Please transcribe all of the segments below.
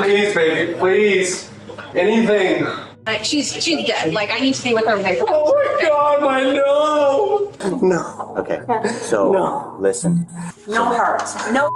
Please, baby, please. Anything. She's dead. Like, I need to be with her right now. Oh my God, my no. No. Okay, so No. listen. No hurt. No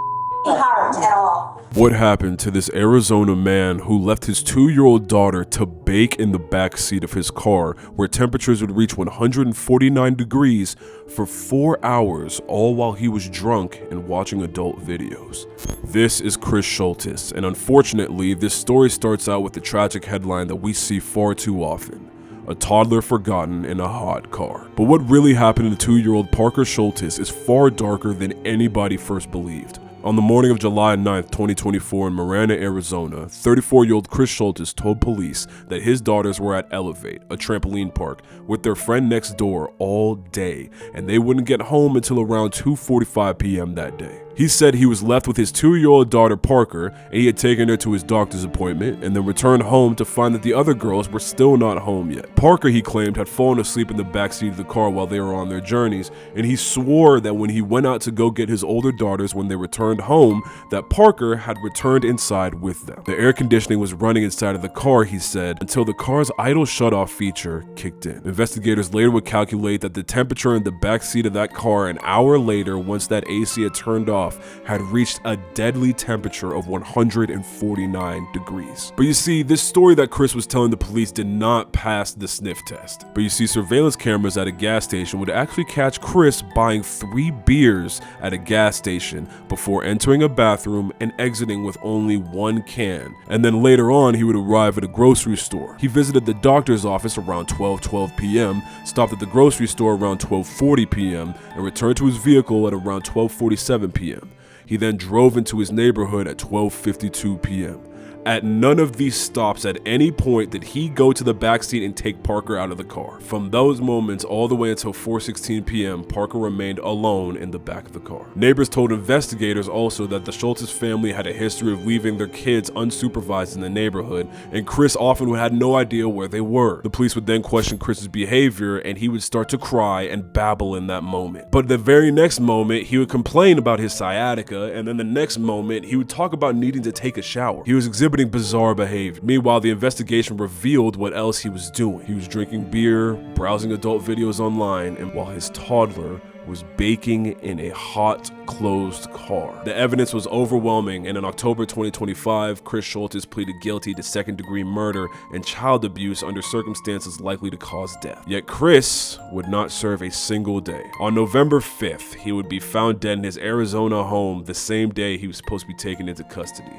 heart at all. What happened to this Arizona man who left his 2-year-old daughter to bake in the backseat of his car where temperatures would reach 149 degrees for 4 hours, all while he was drunk and watching adult videos? This is Chris Schultes, and unfortunately, this story starts out with the tragic headline that we see far too often: a toddler forgotten in a hot car. But what really happened to 2-year-old Parker Schultes is far darker than anybody first believed. On the morning of July 9th, 2024 in Marana, Arizona, 34-year-old Chris Schultes told police that his daughters were at Elevate, a trampoline park, with their friend next door all day, and they wouldn't get home until around 2:45 p.m. that day. He said he was left with his 2-year-old daughter Parker, and he had taken her to his doctor's appointment, and then returned home to find that the other girls were still not home yet. Parker, he claimed, had fallen asleep in the backseat of the car while they were on their journeys, and he swore that when he went out to go get his older daughters when they returned home, that Parker had returned inside with them. The air conditioning was running inside of the car, he said, until the car's idle shutoff feature kicked in. Investigators later would calculate that the temperature in the backseat of that car an hour later, once that AC had turned off, had reached a deadly temperature of 149 degrees. But you see, this story that Chris was telling the police did not pass the sniff test. But you see, surveillance cameras at a gas station would actually catch Chris buying 3 beers at a gas station before entering a bathroom and exiting with only 1 can. And then later on, he would arrive at a grocery store. He visited the doctor's office around 12:12 p.m., stopped at the grocery store around 12:40 p.m., and returned to his vehicle at around 12:47 p.m. He then drove into his neighborhood at 12:52 p.m. At none of these stops at any point did he go to the backseat and take Parker out of the car. From those moments all the way until 4:16 p.m., Parker remained alone in the back of the car. Neighbors told investigators also that the Schultes family had a history of leaving their kids unsupervised in the neighborhood, and Chris often had no idea where they were. The police would then question Chris's behavior, and he would start to cry and babble in that moment. But the very next moment, he would complain about his sciatica, and then the next moment, he would talk about needing to take a shower. He was exhibiting bizarre behavior. Meanwhile, the investigation revealed what else he was doing. He was drinking beer, browsing adult videos online, and while his toddler was baking in a hot, closed car. The evidence was overwhelming, and in October 2025, Chris Schultes pleaded guilty to second-degree murder and child abuse under circumstances likely to cause death. Yet Chris would not serve a single day. On November 5th, he would be found dead in his Arizona home the same day he was supposed to be taken into custody.